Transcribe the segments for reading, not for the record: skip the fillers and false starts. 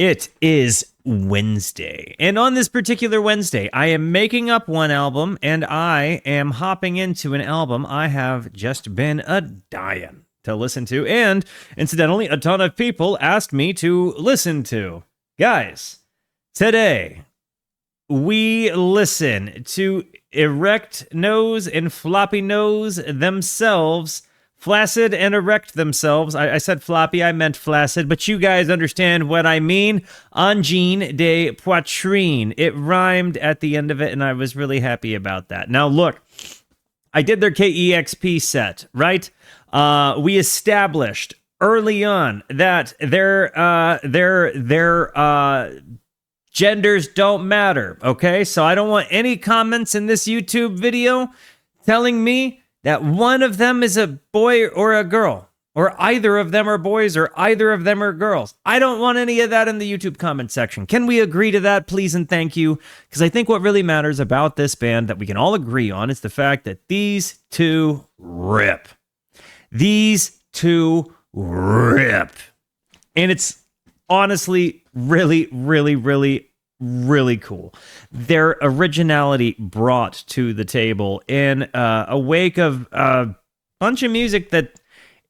It is Wednesday, and on this particular Wednesday, I am making up one album, and I am hopping into an album I have just been dying to listen to, and incidentally, a ton of people asked me to listen to. Guys, today, we listen to Erect Nose and Floppy Nose themselves, flaccid and erect themselves. I said floppy, I meant flaccid, but you guys understand what I mean. Angine de Poitrine. It rhymed at the end of it, and I was really happy about that. Now, look, I did their KEXP set, right? We established early on that their genders don't matter, okay? So I don't want any comments in this YouTube video telling me that one of them is a boy or a girl, or either of them are boys or either of them are girls. I don't want any of that in the YouTube comment section. Can we agree to that, please and thank you? Because I think what really matters about this band that we can all agree on is the fact that these two rip. These two rip. And it's honestly really, really, really, really cool. Their originality brought to the table in a wake of a bunch of music that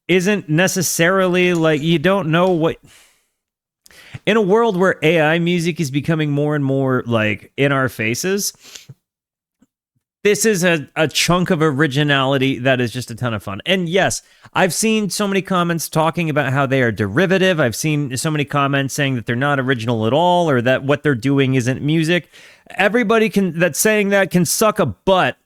isn't necessarily like, you don't know what. In a world where AI music is becoming more and more like in our faces, this is a chunk of originality that is just a ton of fun. And yes, I've seen so many comments talking about how they are derivative. I've seen so many comments saying that they're not original at all, or that what they're doing isn't music. Everybody that's saying that can suck a butt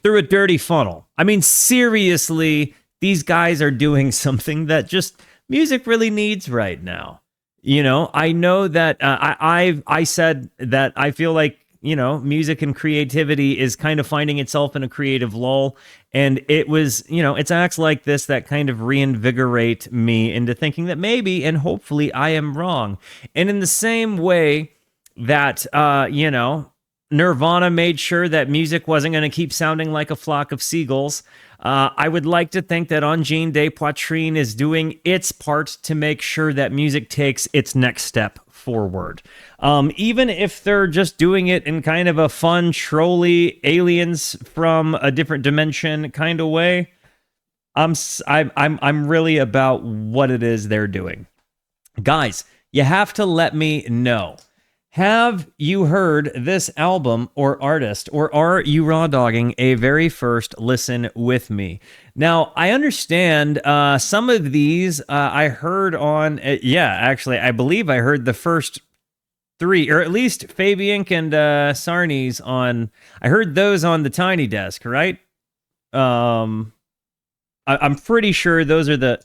through a dirty funnel. I mean, seriously, these guys are doing something that just music really needs right now. You know, I know that I said that I feel like, you know, music and creativity is kind of finding itself in a creative lull. And it was, you know, it's acts like this that kind of reinvigorate me into thinking that maybe and hopefully I am wrong. And in the same way that, you know, Nirvana made sure that music wasn't going to keep sounding like a flock of seagulls, I would like to think that Angine de Poitrine is doing its part to make sure that music takes its next step forward. Even if they're just doing it in kind of a fun, trolly, aliens from a different dimension kind of way, I'm really about what it is they're doing. Guys, you have to let me know. Have you heard this album or artist, or are you raw dogging a very first listen with me? Now, I understand some of these I heard on, actually, I believe I heard the first three, or at least Fabienk and Sarniezz on, I heard those on the Tiny Desk, right? I'm pretty sure those are the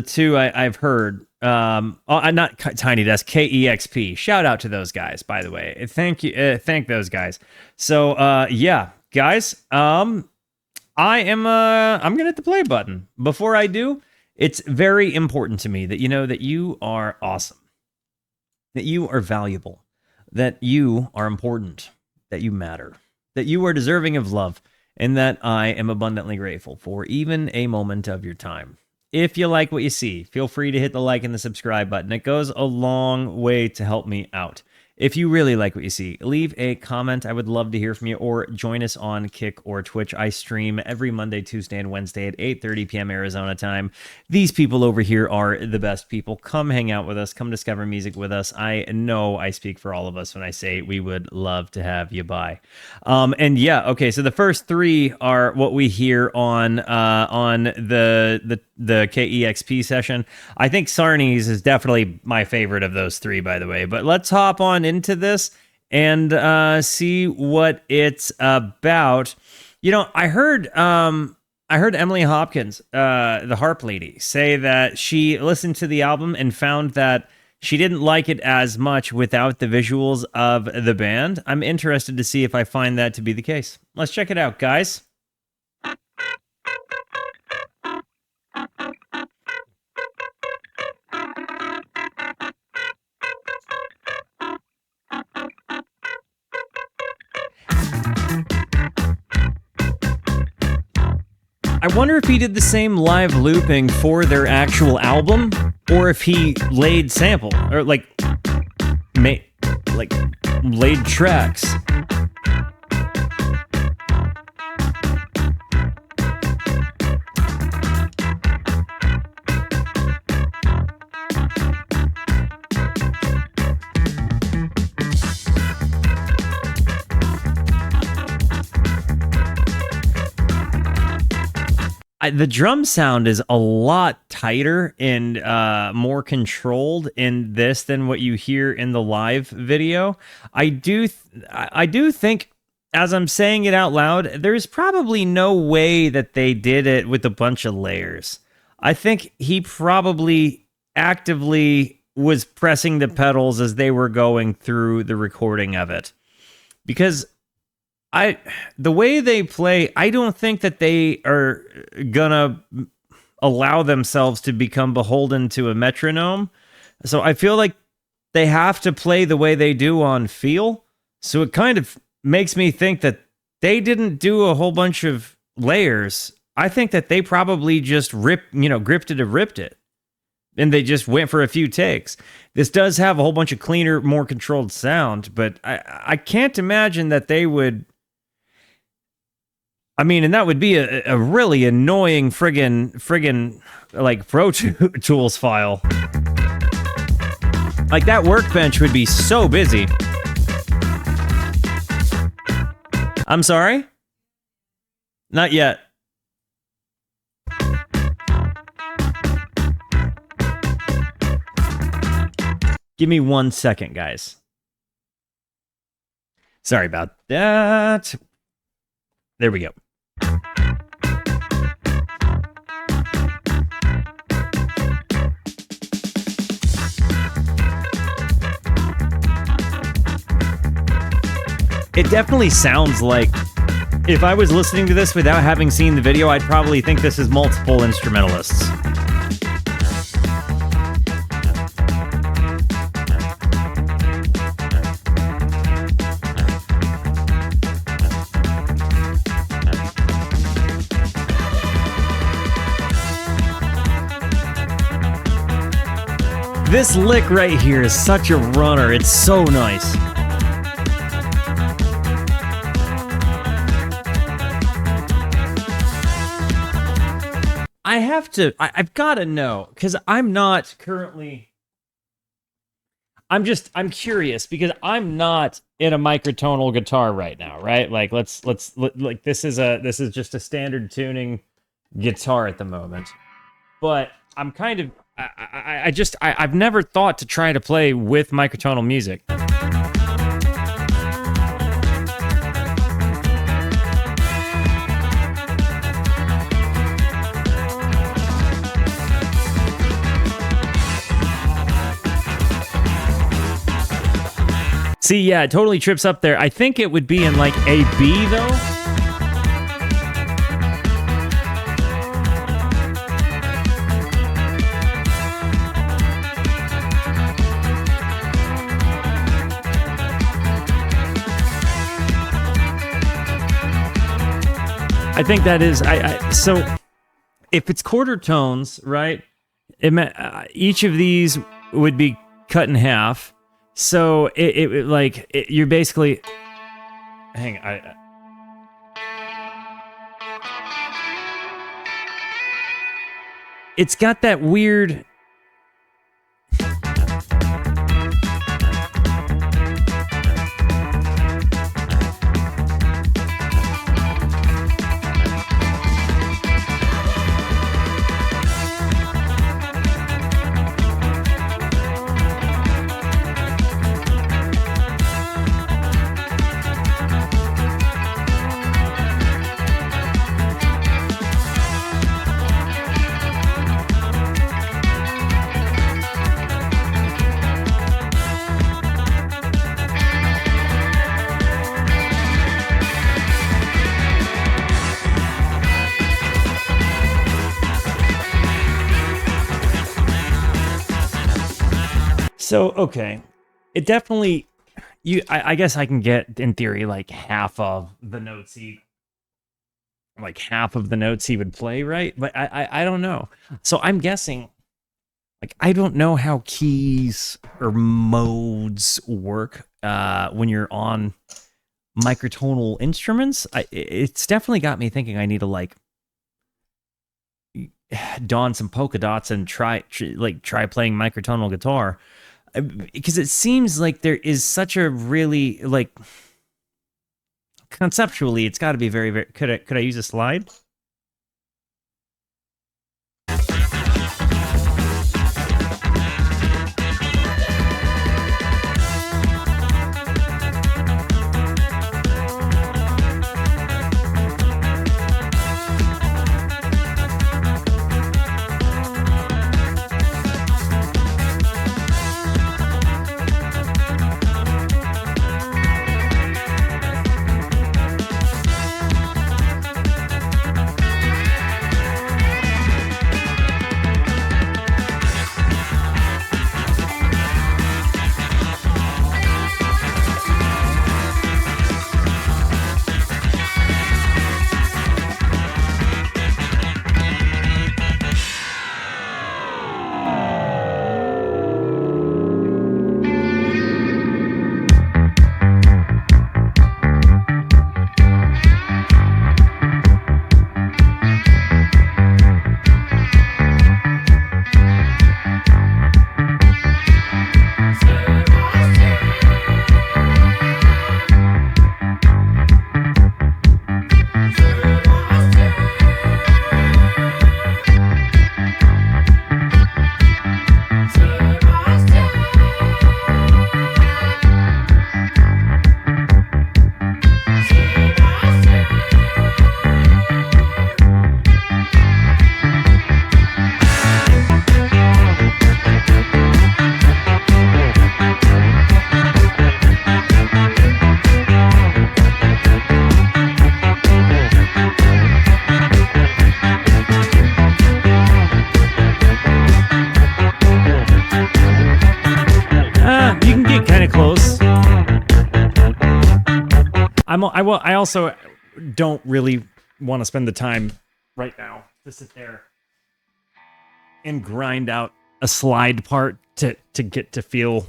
two I've heard. Not Tiny Desk, KEXP. Shout out to those guys, by the way. Thank you, thank those guys. So, yeah, guys, I'm gonna hit the play button. Before I do, it's very important to me that you know that you are awesome, that you are valuable, that you are important, that you matter, that you are deserving of love, and that I am abundantly grateful for even a moment of your time. If you like what you see, feel free to hit the like and the subscribe button. It goes a long way to help me out. If you really like what you see, leave a comment. I would love to hear from you, or join us on Kick or Twitch. I stream every Monday, Tuesday, and Wednesday at 8:30 p.m. Arizona time. These people over here are the best people. Come hang out with us. Come discover music with us. I know I speak for all of us when I say we would love to have you by. And yeah, okay, so the first three are what we hear on the KEXP session. I think Sarniezz is definitely my favorite of those three, by the way. But let's hop on into this and see what it's about. You know, I heard Emily Hopkins, the harp lady, say that she listened to the album and found that she didn't like it as much without the visuals of the band. I'm interested to see if I find that to be the case. Let's check it out, guys. I wonder if he did the same live looping for their actual album, or if he laid sample or like laid tracks. The drum sound is a lot tighter and more controlled in this than what you hear in the live video. I do think, as I'm saying it out loud, there's probably no way that they did it with a bunch of layers. I think he probably actively was pressing the pedals as they were going through the recording of it. Because the way they play, I don't think that they are gonna allow themselves to become beholden to a metronome. So I feel like they have to play the way they do on feel. So it kind of makes me think that they didn't do a whole bunch of layers. I think that they probably just gripped it and ripped it. And they just went for a few takes. This does have a whole bunch of cleaner, more controlled sound, but I can't imagine that they would. I mean, and that would be a really annoying friggin' like Pro Tools file. Like that workbench would be so busy. I'm sorry? Not yet. Give me 1 second, guys. Sorry about that. There we go. It definitely sounds like, if I was listening to this without having seen the video, I'd probably think this is multiple instrumentalists. This lick right here is such a runner. It's so nice. I've got to know, because I'm not currently, I'm curious, because I'm not in a microtonal guitar right now, right? Like, like, this is just a standard tuning guitar at the moment. But I'm kind of, I've never thought to try to play with microtonal music. See, yeah, it totally trips up there. I think it would be in like a B though. I think that is, so if it's quarter tones, right, each of these would be cut in half. So you're basically, hang on, it's got that weird, so, okay, it definitely, I guess I can get, in theory, like half of the notes he would play, right? But I don't know. So I'm guessing Like, I don't know how keys or modes work when you're on microtonal instruments. It's definitely got me thinking I need to like don some polka dots and try playing microtonal guitar, because it seems like there is such a really, like, conceptually it's got to be very, very. Could I use a slide? I also don't really want to spend the time right now to sit there and grind out a slide part to get to feel,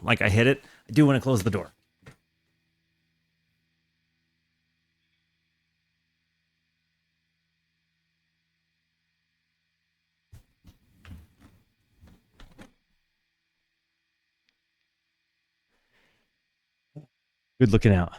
like I hit it. I do want to close the door. Good looking out.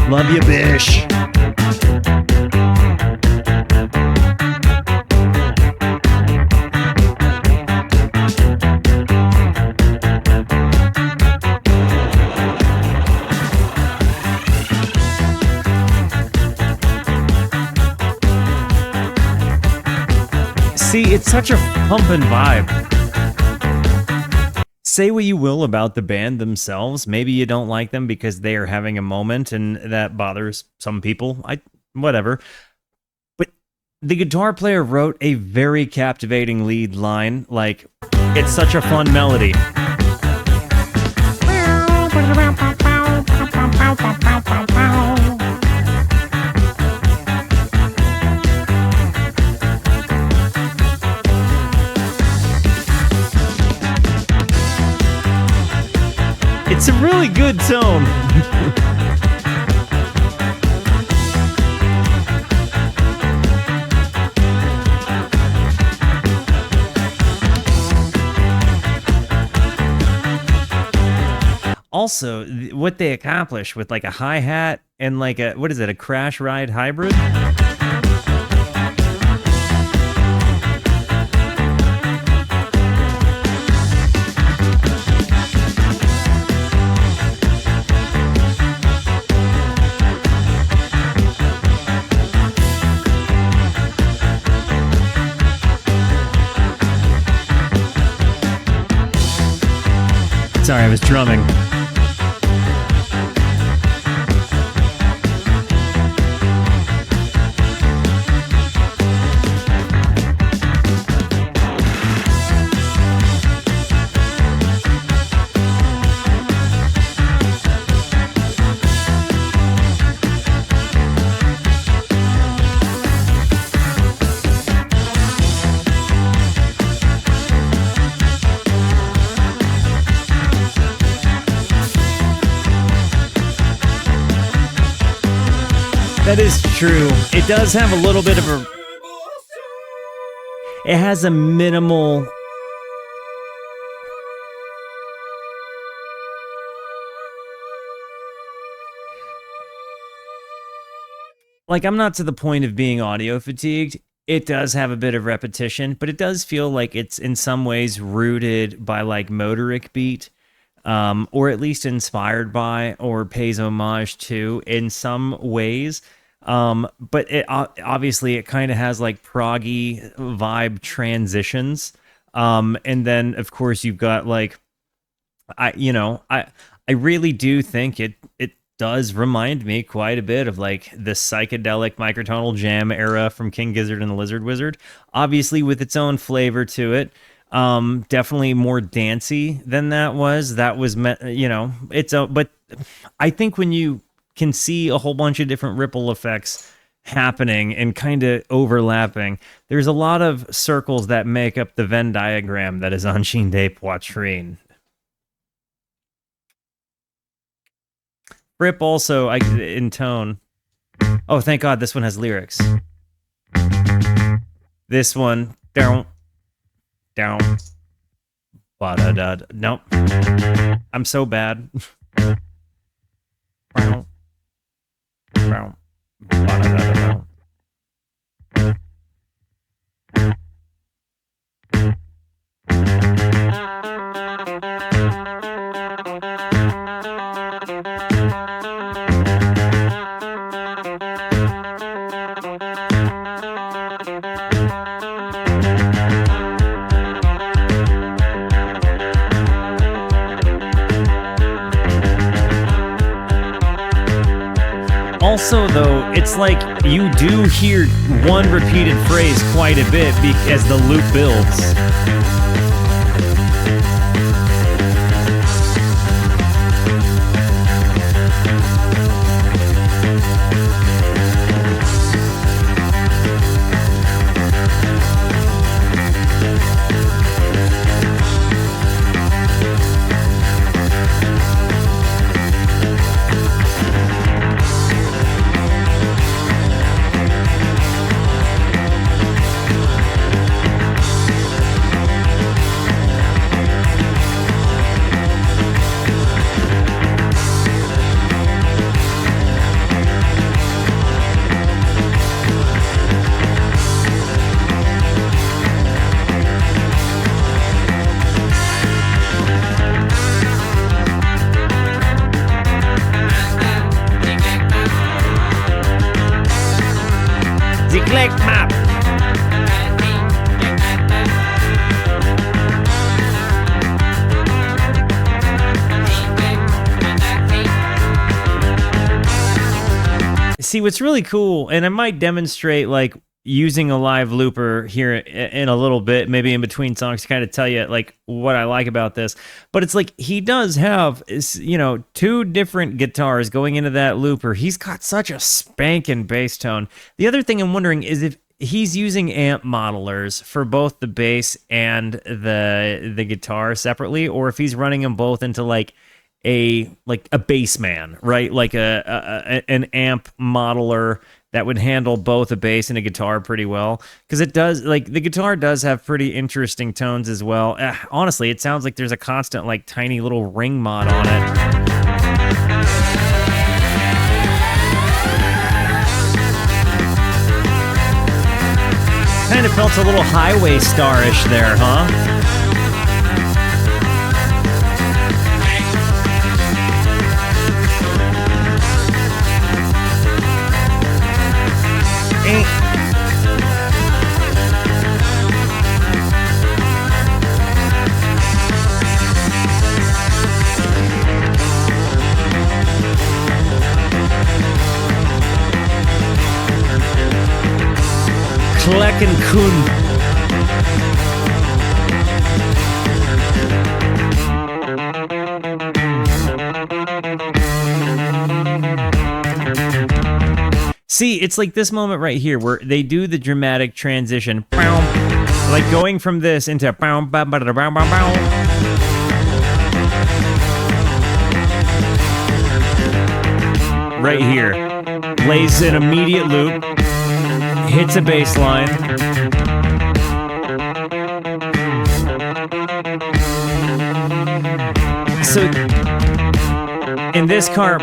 Love you, Bish. See, it's such a pumpin' vibe. Say what you will about the band themselves. Maybe you don't like them because they are having a moment and that bothers some people. Whatever. But the guitar player wrote a very captivating lead line. Like, it's such a fun melody. It's a really good tone. Also, what they accomplish with like a hi-hat and like a, what is it, a crash ride hybrid? Sorry, I was drumming. That is true. It does have a little bit of a... It has a minimal... Like, I'm not to the point of being audio fatigued. It does have a bit of repetition, but it does feel like it's in some ways rooted by like motoric beat, or at least inspired by or pays homage to in some ways. But it obviously it kind of has like proggy vibe transitions. And then of course you've got like, I really do think it does remind me quite a bit of like the psychedelic microtonal jam era from King Gizzard and the Lizard Wizard, obviously with its own flavor to it. Definitely more dancey than that was. But I think when you can see a whole bunch of different ripple effects happening and kind of overlapping, there's a lot of circles that make up the Venn diagram that is Angine de Poitrine. Rip also in tone. Oh, thank God this one has lyrics. This one, down, ba-da-da. Nope. I'm so bad. Ba-da-da-da-da. Also, though, it's like you do hear one repeated phrase quite a bit as the loop builds. Zyklek map. See, what's really cool, and I might demonstrate like using a live looper here in a little bit, maybe in between songs, to kind of tell you like what I like about this. But it's like he does have, two different guitars going into that looper. He's got such a spanking bass tone. The other thing I'm wondering is if he's using amp modelers for both the bass and the guitar separately, or if he's running them both into like a bass man, right? Like an amp modeler that would handle both a bass and a guitar pretty well, because it does, like, the guitar does have pretty interesting tones as well. Honestly, it sounds like there's a constant like tiny little ring mod on it. Kind of felt a little Highway Star-ish there, huh? Kleck and Kuhn. See, it's like this moment right here where they do the dramatic transition, like going from this into right here. Plays an immediate loop. Hits a bass line. So in this car,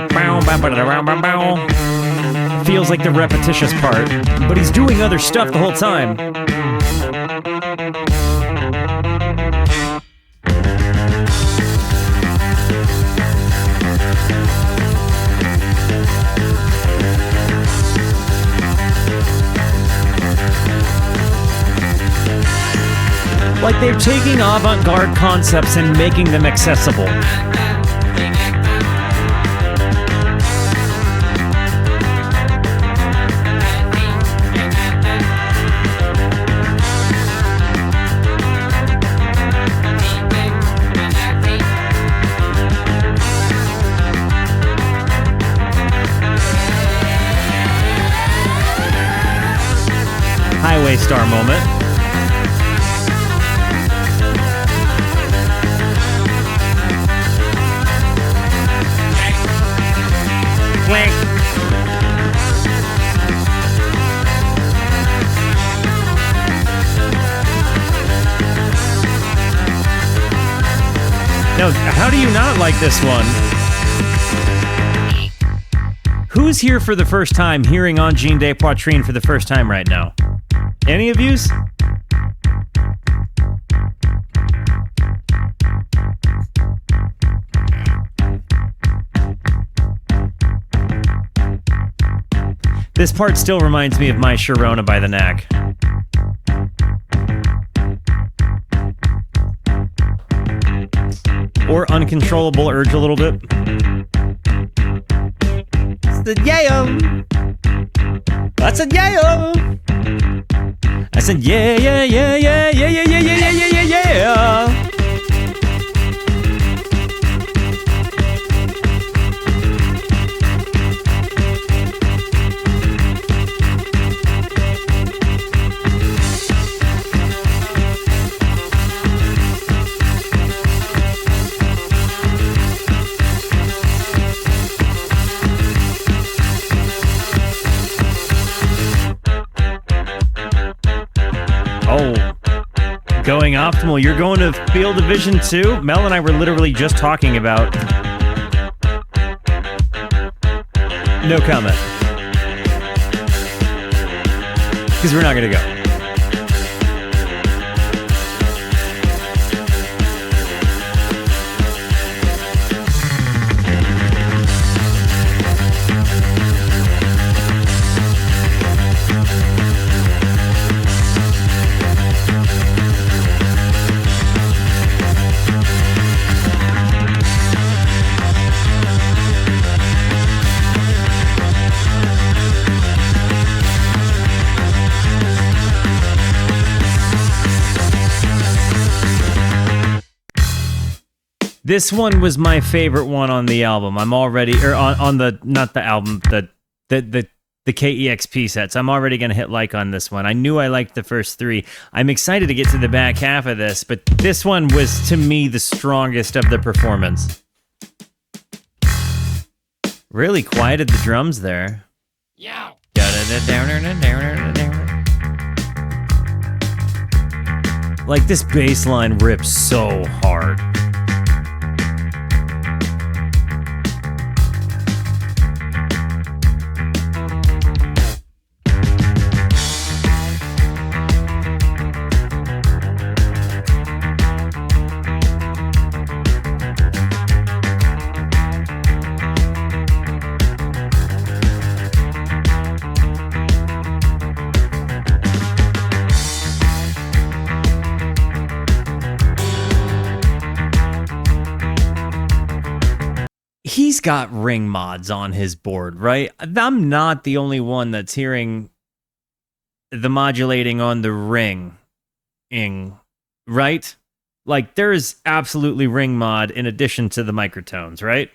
feels like the repetitious part, but he's doing other stuff the whole time. Like they're taking avant-garde concepts and making them accessible. Highway star moment. No, how do you not like this one? Who's here for the first time hearing Angine de Poitrine for the first time right now? Any of yous? This part still reminds me of My Sharona by the Knack. Or Uncontrollable Urge a little bit. It's the yeah. I said yeah. I said yeah, yeah, yeah, yeah, yeah, yeah, yeah, yeah, yeah, yeah, yeah. Going optimal. You're going to Field of Vision too? Mel and I were literally just talking about... No comment. Because we're not going to go. This one was my favorite one on the album. I'm already, or on the, not the album, the KEXP sets. I'm already going to hit like on this one. I knew I liked the first three. I'm excited to get to the back half of this, but this one was, to me, the strongest of the performance. Really quieted the drums there. Yeah. Like, this bass line rips so hard. He's got ring mods on his board, right? I'm not the only one that's hearing the modulating on the ring, right? Like, there's absolutely ring mod in addition to the microtones, right?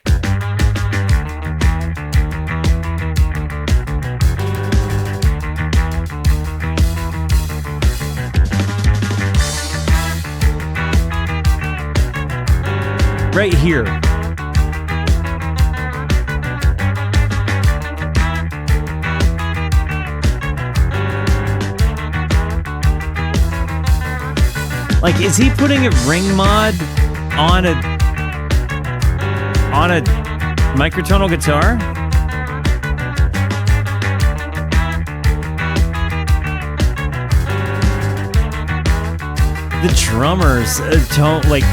Right here. Like, is he putting a ring mod on a microtonal guitar? The drummers don't like.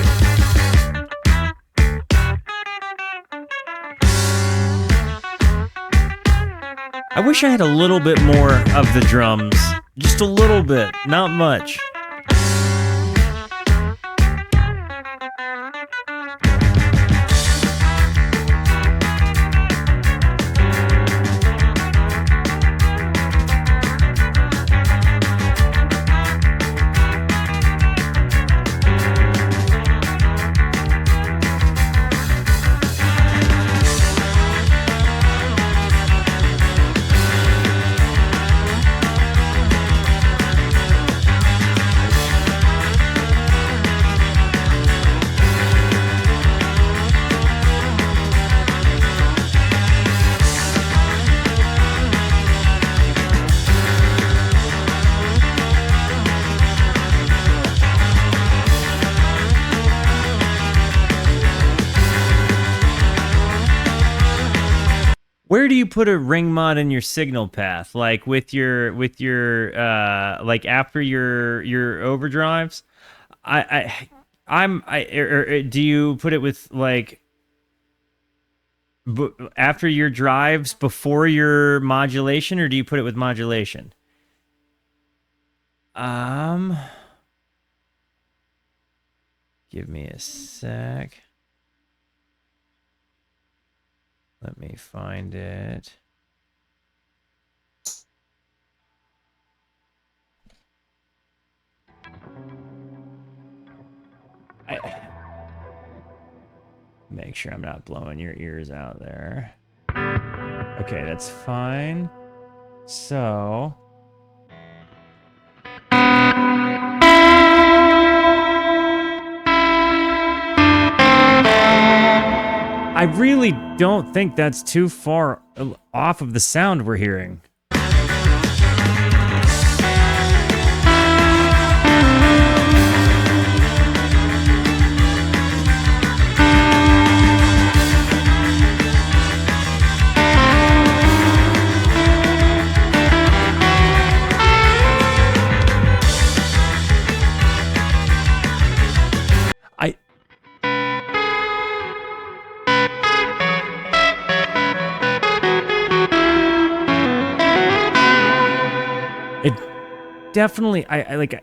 I wish I had a little bit more of the drums. Just a little bit, not much. Where do you put a ring mod in your signal path? Like with your like after your overdrives? Do you put it with like after your drives before your modulation, or do you put it with modulation? Give me a sec. Let me find it. Make sure I'm not blowing your ears out there. Okay, that's fine. So... I really don't think that's too far off of the sound we're hearing. It definitely, I like it.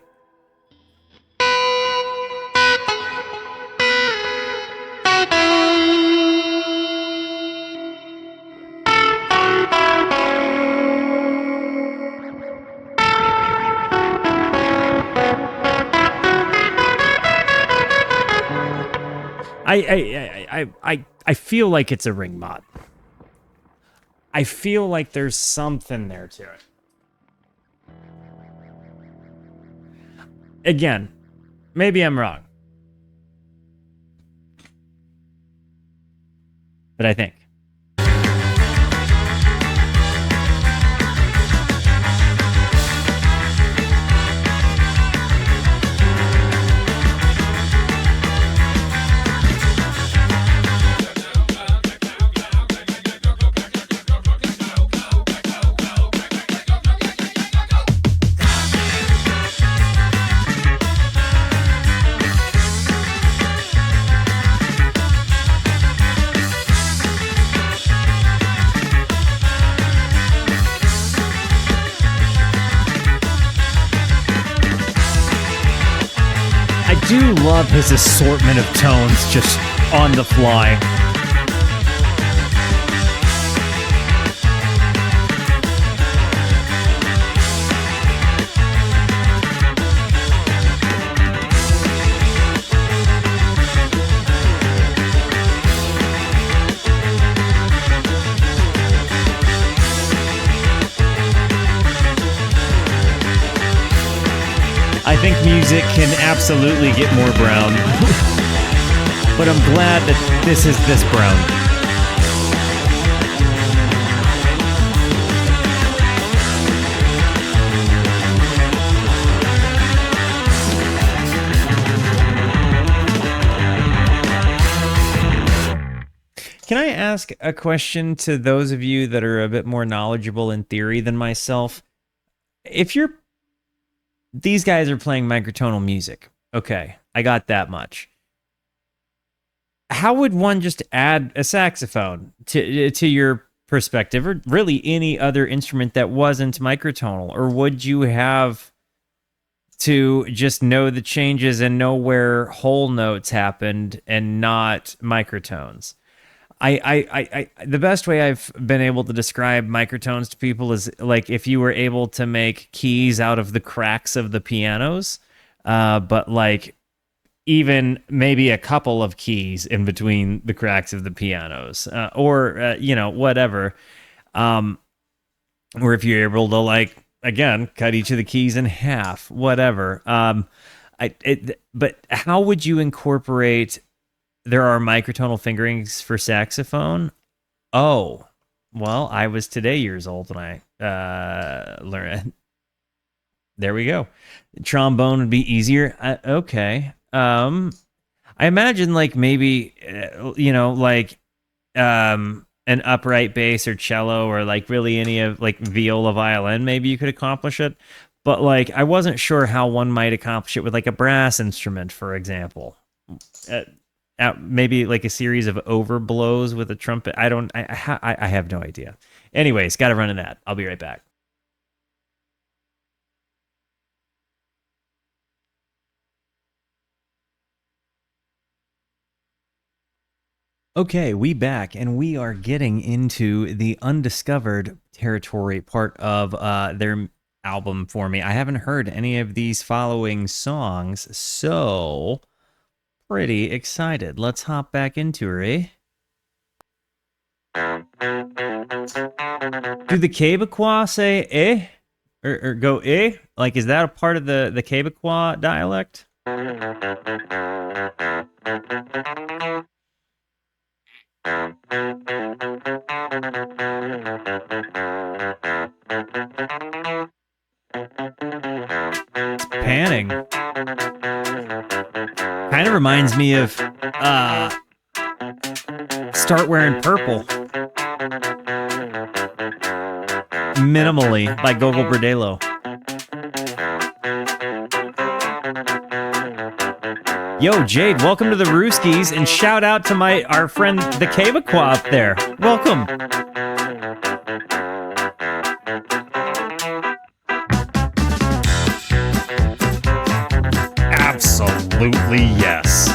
I feel like it's a ring mod. I feel like there's something there to it. Again, maybe I'm wrong. But I think. I do love his assortment of tones just on the fly. I think music can absolutely get more brown. But I'm glad that this is this brown. Can I ask a question to those of you that are a bit more knowledgeable in theory than myself? If these guys are playing microtonal music, okay, I got that much. How would one just add a saxophone to your perspective, or really any other instrument that wasn't microtonal? Or would you have to just know the changes and know where whole notes happened and not microtones? The best way I've been able to describe microtones to people is like if you were able to make keys out of the cracks of the pianos, but like even maybe a couple of keys in between the cracks of the pianos, or whatever. Or if you're able to, like, again, cut each of the keys in half, whatever. But how would you incorporate? There are microtonal fingerings for saxophone. Oh, well, I was today years old when I learned. There we go. Trombone would be easier. Okay. I imagine like maybe, an upright bass or cello or like really any of like viola, violin, maybe you could accomplish it. But like, I wasn't sure how one might accomplish it with like a brass instrument, for example. Maybe like a series of overblows with a trumpet. I have no idea. Anyways, got to run an ad. I'll be right back. Okay, we back, and we are getting into the undiscovered territory part of their album for me. I haven't heard any of these following songs, so pretty excited. Let's hop back into her, eh? Do the Quebecois say eh? Or go eh? Like, is that a part of the Quebecois dialect? It's panning. Kind of reminds me of Start Wearing Purple. Minimally by Gogol Bordello. Yo, Jade, welcome to the Rooskies, and shout out to our friend the Quebecois up there. Welcome. Absolutely yes.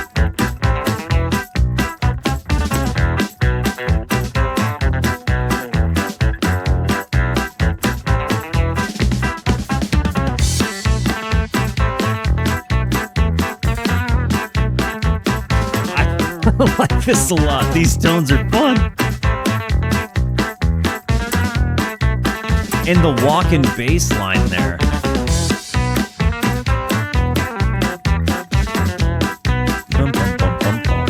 I like this a lot. These tones are fun. And the walking bass line there. Bum, bum, bum, bum, bum.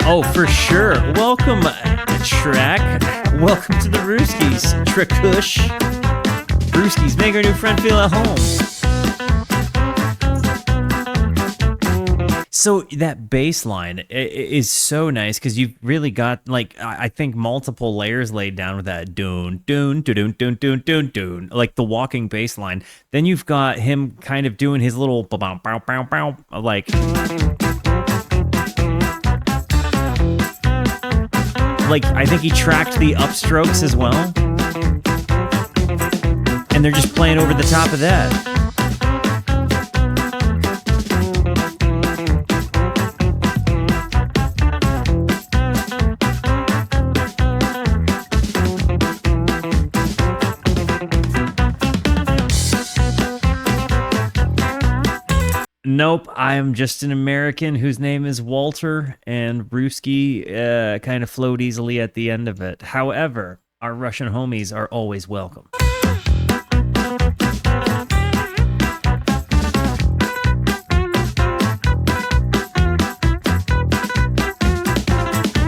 Oh, for sure. Welcome, Trek. Welcome to the Rooskies, Trekush. Rooskies, make our new friend feel at home. So that bass line is so nice because you've really got, like, I think multiple layers laid down with that doon, doon, doon, doon, doon, doon, doon, like the walking bass line. Then you've got him kind of doing his little bow, bow, bow, bow, like I think he tracked the upstrokes as well. And they're just playing over the top of that. Nope, I'm just an American whose name is Walter, and Rooski kind of flowed easily at the end of it. However, our Russian homies are always welcome.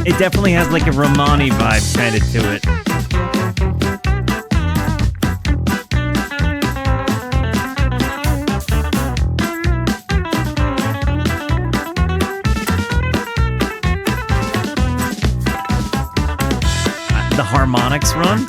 It definitely has like a Romani vibe kind of to it. The harmonics run.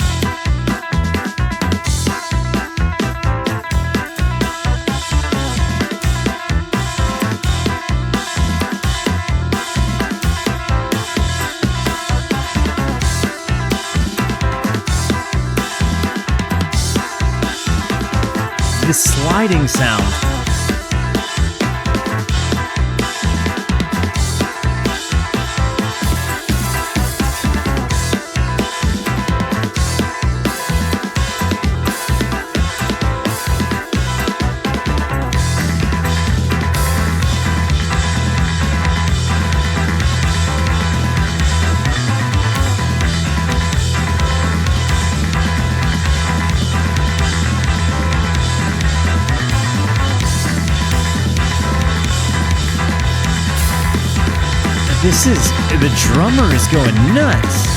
The sliding sound. The drummer is going nuts.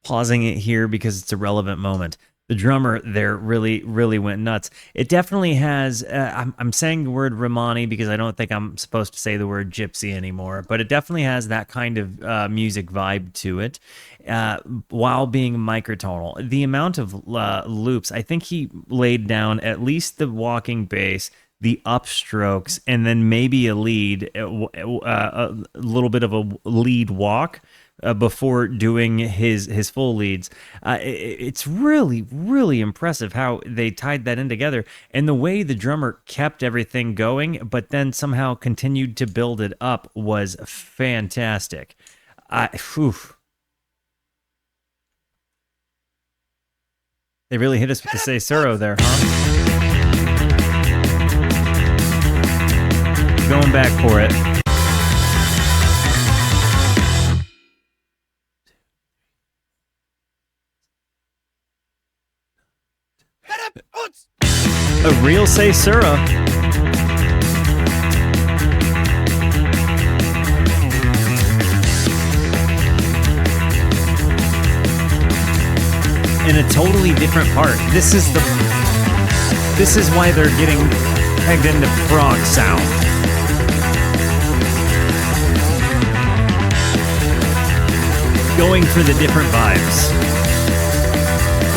Pausing it here because it's a relevant moment. The drummer there really went nuts. It definitely has, I'm saying the word Romani because I don't think I'm supposed to say the word gypsy anymore, but it definitely has that kind of music vibe to it, while being microtonal. The amount of loops, I think he laid down at least the walking bass, the upstrokes, and then maybe a lead, a little bit of a lead walk, before doing his full leads. It's really impressive how they tied that in together, and the way the drummer kept everything going but then somehow continued to build it up was fantastic. They really hit us with the Cesaro there, huh? Going back for it. A real Cesaro. In a totally different part. This is why they're getting pegged into frog sound. Going for the different vibes.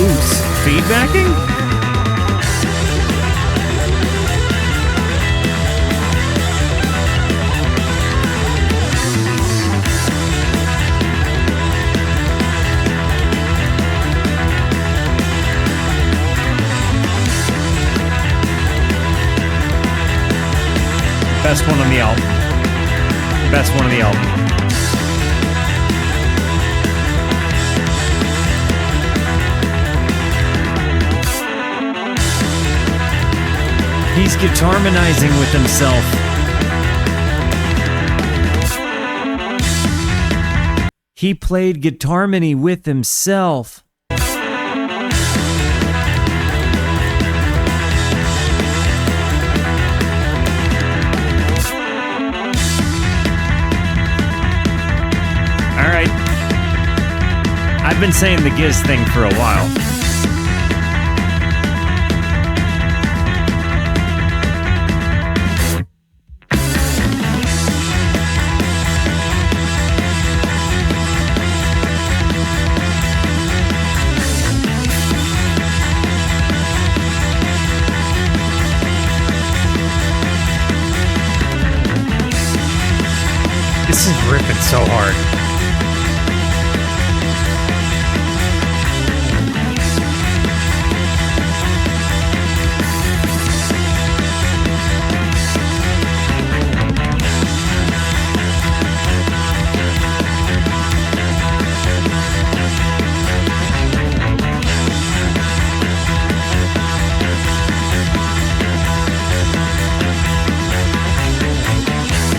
Oops, feedbacking? Best one on the album. Best one on the album. He's guitar-manizing with himself. He played guitar-mani with himself. I've been saying the Giz thing for a while. This is ripping so hard.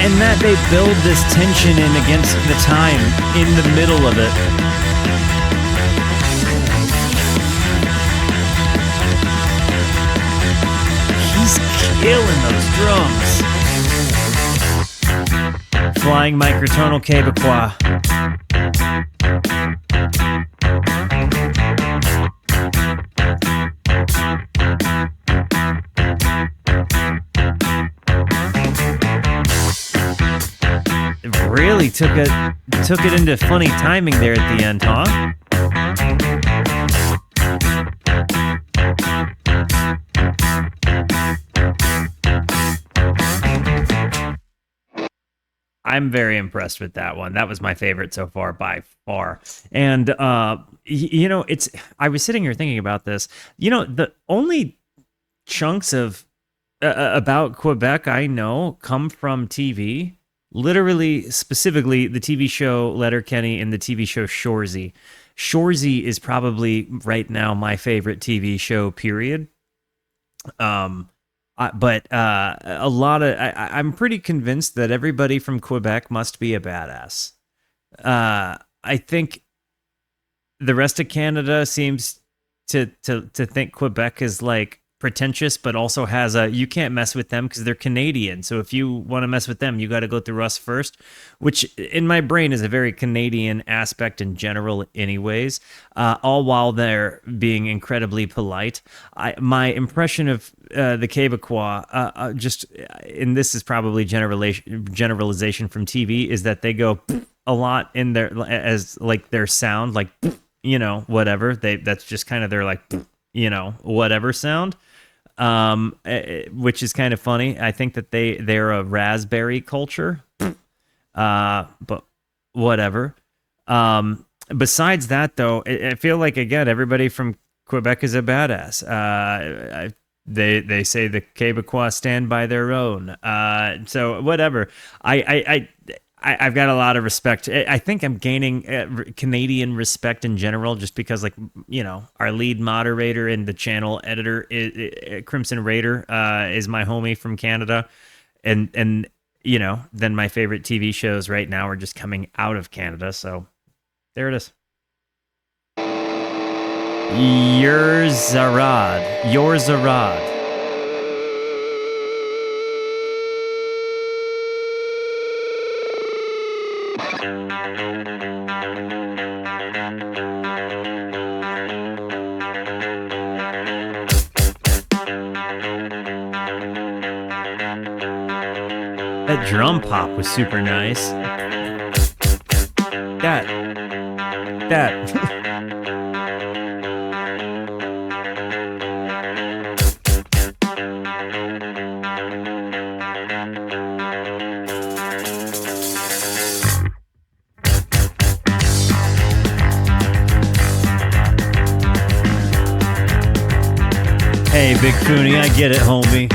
And that they build this tension in against the time in the middle of it. killing those drums. Flying microtonal Quebecois. It really took it into funny timing there at the end, huh? I'm very impressed with that one. That was my favorite so far by far. And I was sitting here thinking about this. The only chunks of about Quebec I know come from TV. Literally, specifically, the TV show Letterkenny and the TV show Shoresy. Shoresy is probably right now my favorite TV show, period. But a lot of I'm pretty convinced that everybody from Quebec must be a badass. I think the rest of Canada seems to think Quebec is like pretentious, but also has you can't mess with them because they're Canadian. So if you want to mess with them, you got to go through us first, which in my brain is a very Canadian aspect in general anyways, all while they're being incredibly polite. My impression of the Quebecois, and this is probably generalization from TV, is that they go a lot in their, as like their sound, like, whatever. That's just kind of their like, whatever sound. Which is kind of funny. I think that they're a raspberry culture, but whatever. Besides that, though, I feel like again everybody from Quebec is a badass. They say the Quebecois stand by their own. So whatever. I've got a lot of respect. I think I'm gaining Canadian respect in general, just because, like, our lead moderator and the channel editor, Crimson Raider, is my homie from Canada, and then my favorite TV shows right now are just coming out of Canada. So there it is. Yor Zarad. That drum pop was super nice. That. Hey, Big Cooney, I get it, homie.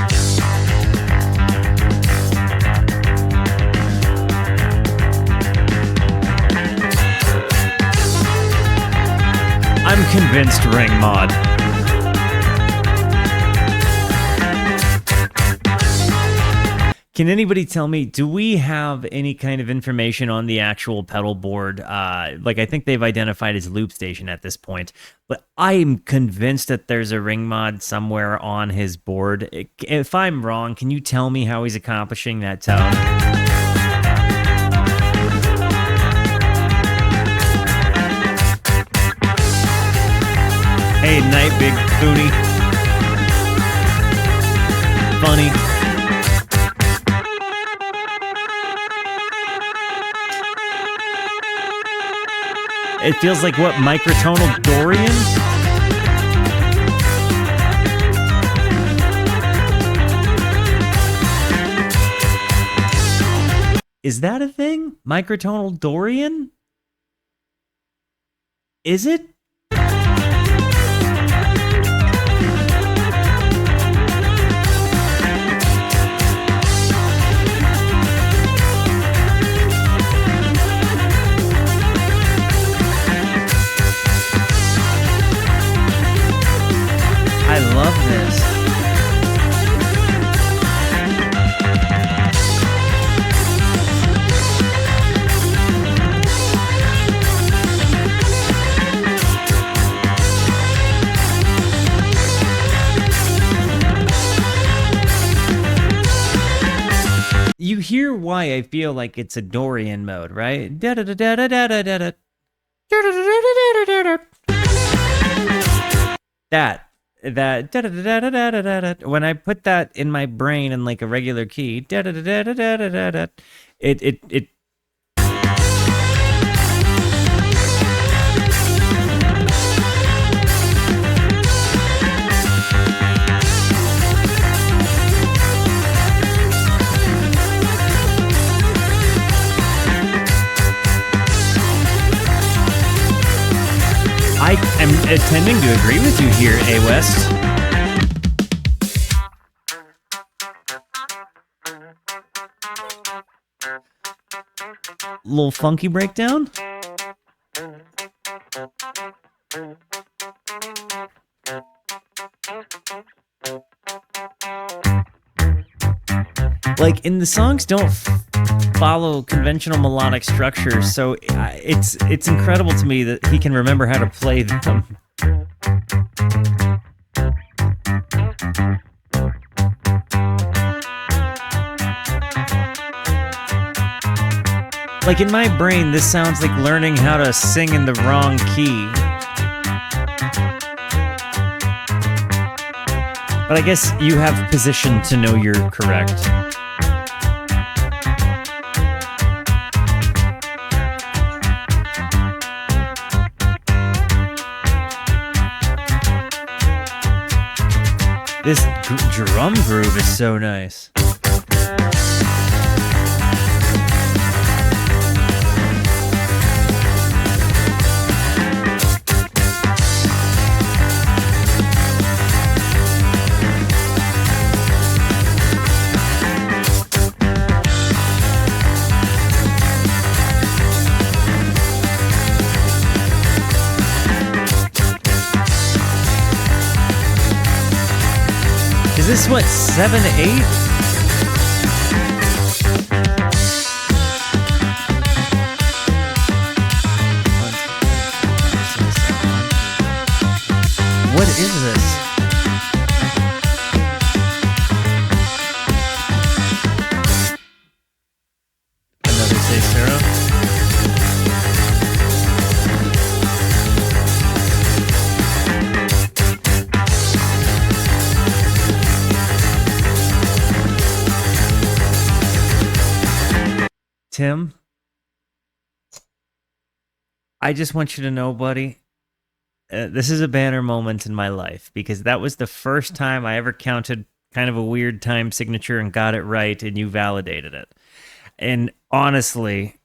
I'm convinced ring mod. Can anybody tell me, do we have any kind of information on the actual pedal board? Like, I think they've identified his loop station at this point, but I'm convinced that there's a ring mod somewhere on his board. If I'm wrong, can you tell me how he's accomplishing that tone? Hey, night, Big Cooney. Funny. It feels like what, microtonal Dorian? Is that a thing? Microtonal Dorian? Is it? I love this. you hear why I feel like it's a Dorian mode, right? That when I put that in my brain in like a regular key, it I am tending to agree with you here, A West. Little funky breakdown. Like, in the songs don't follow conventional melodic structures, so it's incredible to me that he can remember how to play them. Like, in my brain, this sounds like learning how to sing in the wrong key. But I guess you have position to know you're correct. This drum groove is so nice. Is this what, 7, 8? What is this? Another Cicero? Tim, I just want you to know, buddy, this is a banner moment in my life because that was the first time I ever counted kind of a weird time signature and got it right, and you validated it. And honestly,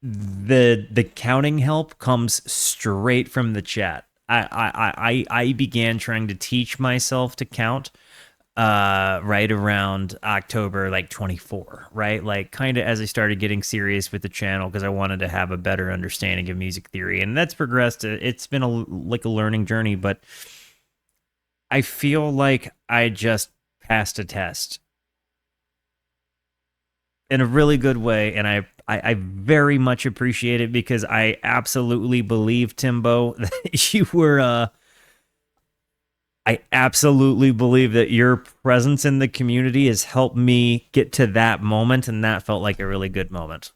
the counting help comes straight from the chat. I began trying to teach myself to count right around October, like 24, right? Like kind of as I started getting serious with the channel because I wanted to have a better understanding of music theory, and that's progressed. It's been a learning journey, but I feel like I just passed a test in a really good way, and I very much appreciate it because I absolutely believe, Timbo, that you were I absolutely believe that your presence in the community has helped me get to that moment, and that felt like a really good moment.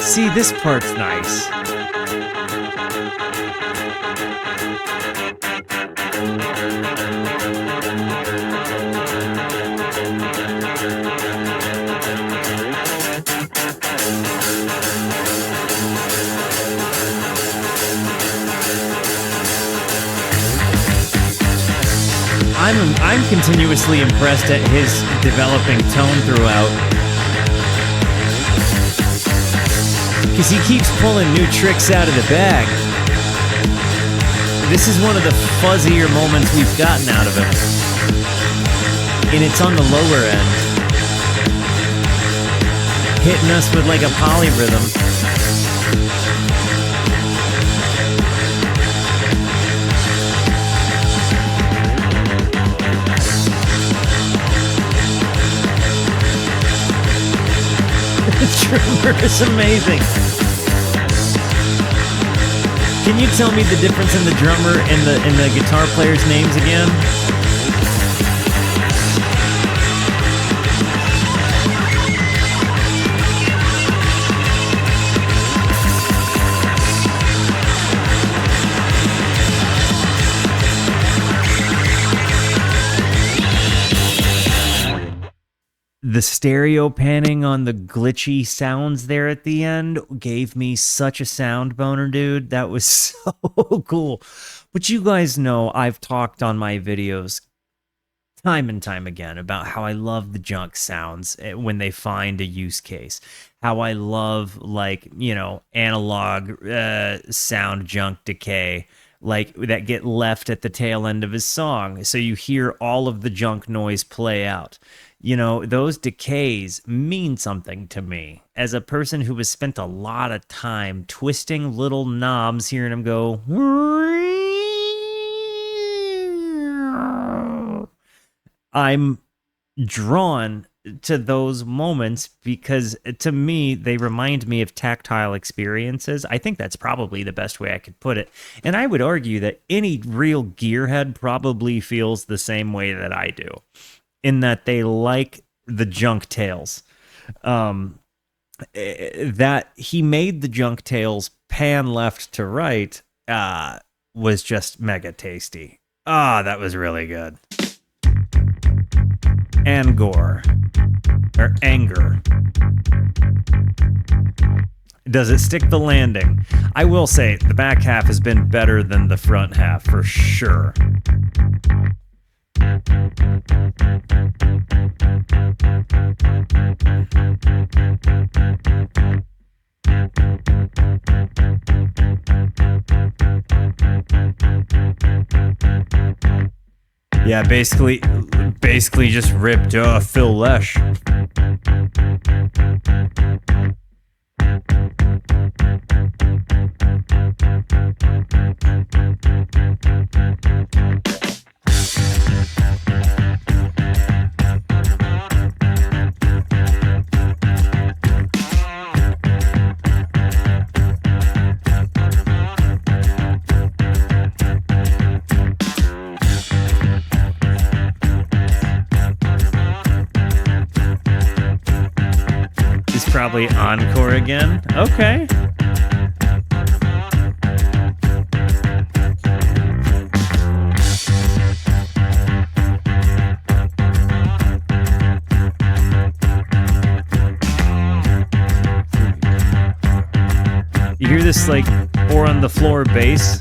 See, this part's nice. I'm continuously impressed at his developing tone throughout. Because he keeps pulling new tricks out of the bag. This is one of the fuzzier moments we've gotten out of him. And it's on the lower end. Hitting us with like a polyrhythm. drummer is amazing. Can you tell me the difference in the drummer and the guitar players' names again? The stereo panning on the glitchy sounds there at the end gave me such a sound boner, dude. That was so cool. But you guys know I've talked on my videos time and time again about how I love the junk sounds when they find a use case. How I love, like, you know, analog sound junk decay, like that get left at the tail end of his song. So you hear all of the junk noise play out. You know, those decays mean something to me. As a person who has spent a lot of time twisting little knobs, hearing them go, I'm drawn to those moments because, to me, they remind me of tactile experiences. I think that's probably the best way I could put it. And I would argue that any real gearhead probably feels the same way that I do, in that they like the junk tails. That he made the junk tails pan left to right was just mega tasty. That was really good. Angor, or Angor. Does it stick the landing? I will say the back half has been better than the front half for sure. Yeah, basically just ripped Phil Lesh. Probably encore again. Okay. You hear this like 4 on the floor bass?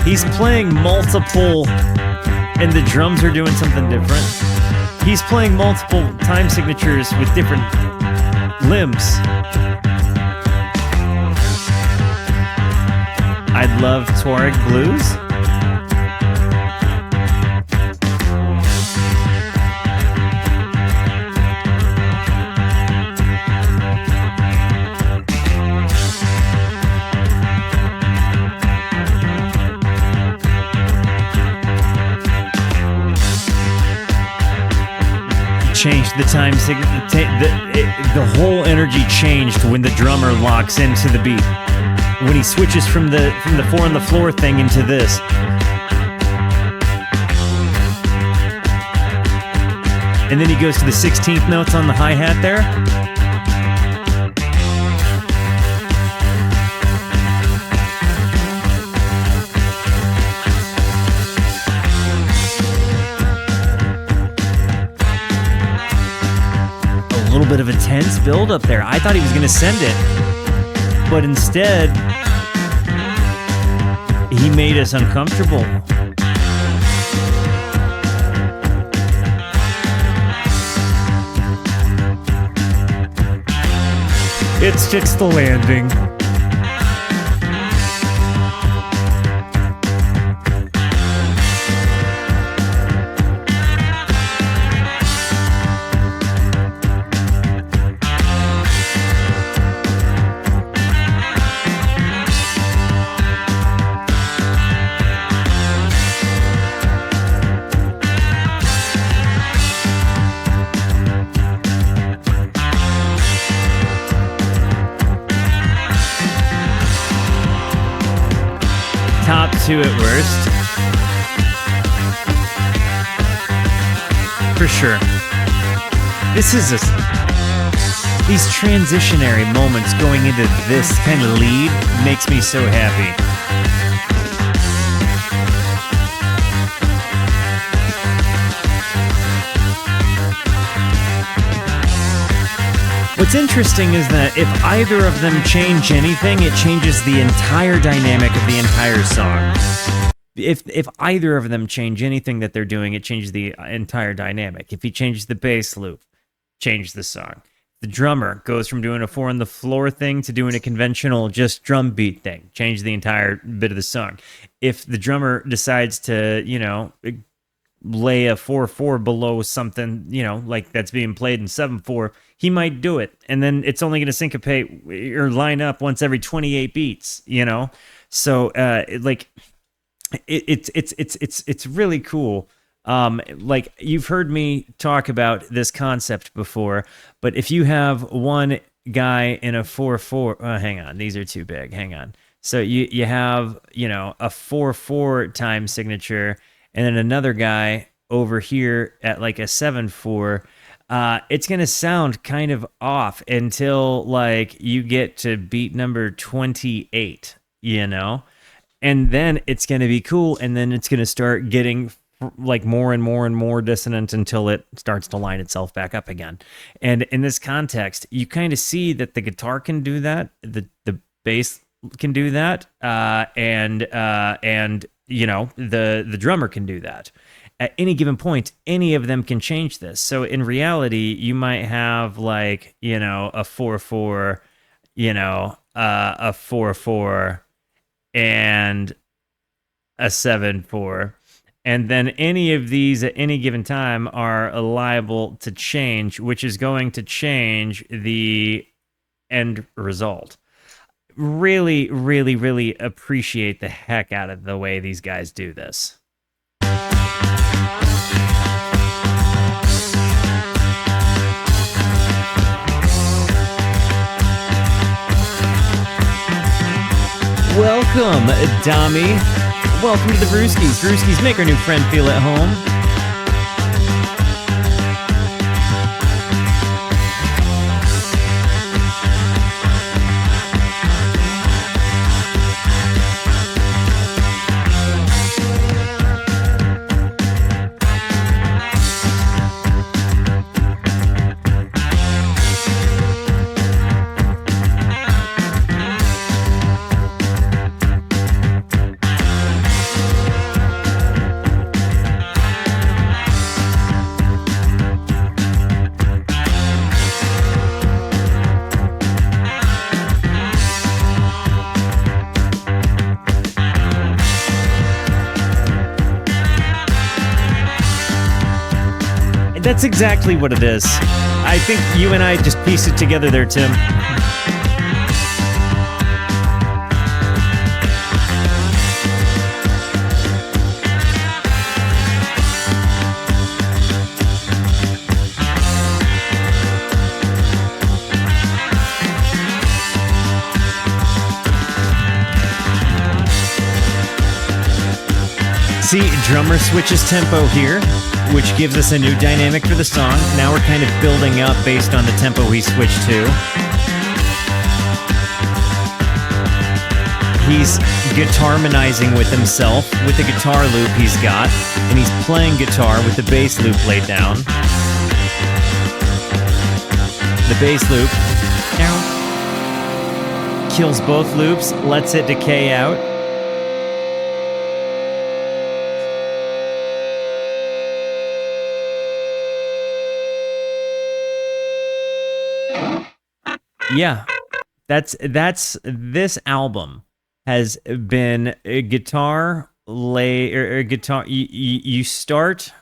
He's playing multiple, and the drums are doing something different. He's playing multiple time signatures with different limbs. I love Tuareg blues. Changed the time signal. The whole energy changed when the drummer locks into the beat. When he switches from the 4 on the floor thing into this. And then he goes to the 16th notes on the hi-hat there. Bit of a tense build up there. I thought he was going to send it, but instead he made us uncomfortable. It sticks the landing. top two at worst. For sure. This is these transitionary moments going into this kind of lead makes me so happy. What's interesting is that if either of them change anything, it changes the entire dynamic of the entire song. If either of them change anything that they're doing, it changes the entire dynamic. If he changes the bass loop, change the song. The drummer goes from doing a 4 on the floor thing to doing a conventional just drum beat thing, change the entire bit of the song. If the drummer decides to, lay a 4/4 below something, like that's being played in 7/4, he might do it. And then it's only going to syncopate or line up once every 28 beats, So, it's really cool. Like you've heard me talk about this concept before, but if you have one guy in a 4/4, hang on, these are too big. Hang on. So you have, a 4/4 time signature, and then another guy over here at like a 7/4. It's going to sound kind of off until like you get to beat number 28, and then it's going to be cool. And then it's going to start getting like more and more and more dissonant until it starts to line itself back up again. And in this context, you kind of see that the guitar can do that. The bass can do that. And the drummer can do that. At any given point, any of them can change this. So in reality, you might have like, a 4/4, a 4/4 and a 7/4. And then any of these at any given time are liable to change, which is going to change the end result. Really, really, really appreciate the heck out of the way these guys do this. Welcome, Dami. Welcome to the Brewskis. Brewskis, make our new friend feel at home. That's exactly what it is. I think you and I just pieced it together there, Tim. See, drummer switches tempo here, which gives us a new dynamic for the song. Now we're kind of building up based on the tempo he switched to. He's guitar-manizing with himself with the guitar loop he's got, and he's playing guitar with the bass loop laid down. The bass loop kills both loops, lets it decay out. Yeah, that's this album has been a guitar guitar. You start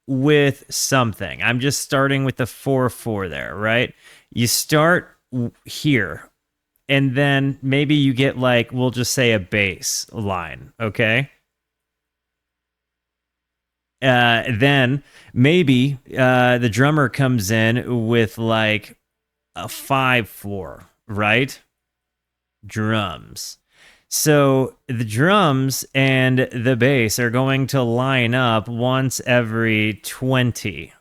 with something. I'm just starting with the 4/4 there, right? You start here, and then maybe you get like, we'll just say a bass line, okay? Then maybe the drummer comes in with like a 5/4, right? Drums. So the drums and the bass are going to line up once every 20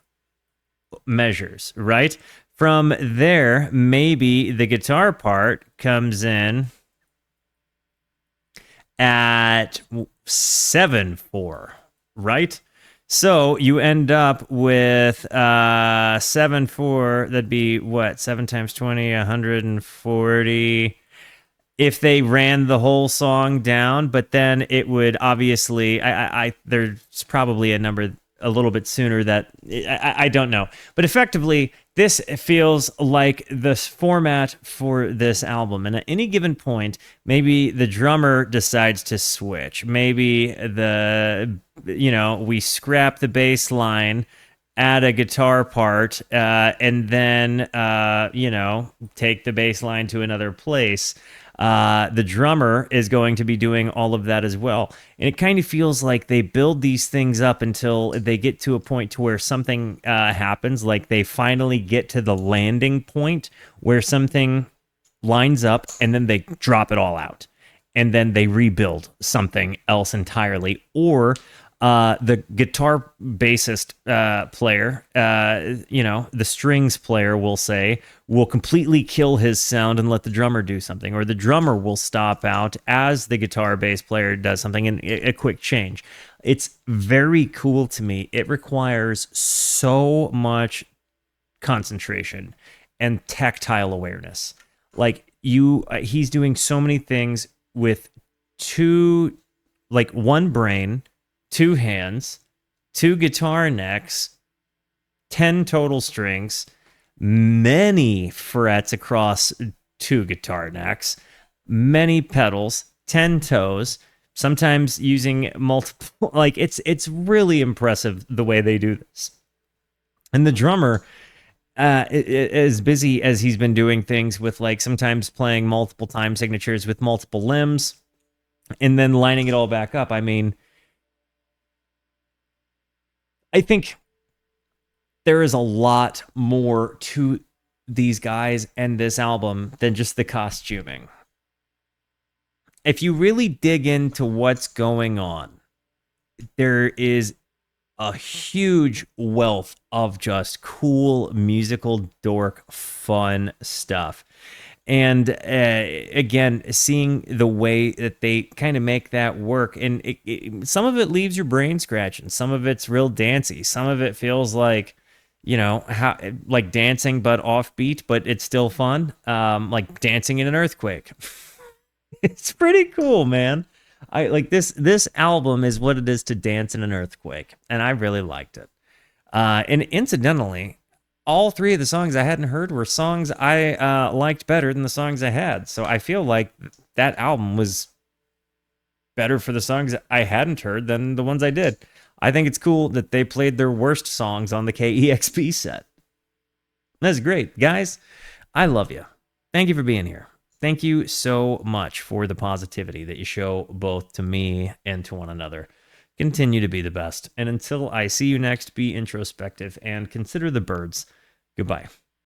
measures, right? From there, maybe the guitar part comes in at 7/4, right? So you end up with 7/4. That'd be what? 7 times 20, 140. If they ran the whole song down, but then it would obviously, there's probably a number a little bit sooner that I don't know, but effectively this feels like the format for this album. And at any given point, maybe the drummer decides to switch. Maybe we scrap the bass line, add a guitar part, and then take the bass line to another place. The drummer is going to be doing all of that as well. And it kind of feels like they build these things up until they get to a point to where something happens, like they finally get to the landing point where something lines up, and then they drop it all out. And then they rebuild something else entirely. Or the guitar bassist player, the strings player will completely kill his sound and let the drummer do something. Or the drummer will stop out as the guitar bass player does something, and a quick change. It's very cool to me. It requires so much concentration and tactile awareness. Like he's doing so many things with one brain, 2 hands, 2 guitar necks, 10 total strings, many frets across 2 guitar necks, many pedals, 10 toes, sometimes using multiple, it's really impressive the way they do this. And the drummer, as busy as he's been doing things with sometimes playing multiple time signatures with multiple limbs and then lining it all back up. I mean, I think there is a lot more to these guys and this album than just the costuming. If you really dig into what's going on, there is a huge wealth of just cool musical dork fun stuff. And again, seeing the way that they kind of make that work, and some of it leaves your brain scratching. Some of it's real dancey. Some of it feels like, like dancing but offbeat, but it's still fun. Like dancing in an earthquake. It's pretty cool, man. I like this album is what it is to dance in an earthquake, and I really liked it. And incidentally, all 3 of the songs I hadn't heard were songs I liked better than the songs I had. So I feel like that album was better for the songs I hadn't heard than the ones I did. I think it's cool that they played their worst songs on the KEXP set. That's great. Guys, I love you. Thank you for being here. Thank you so much for the positivity that you show both to me and to one another. Continue to be the best. And until I see you next, be introspective and consider the birds. Goodbye.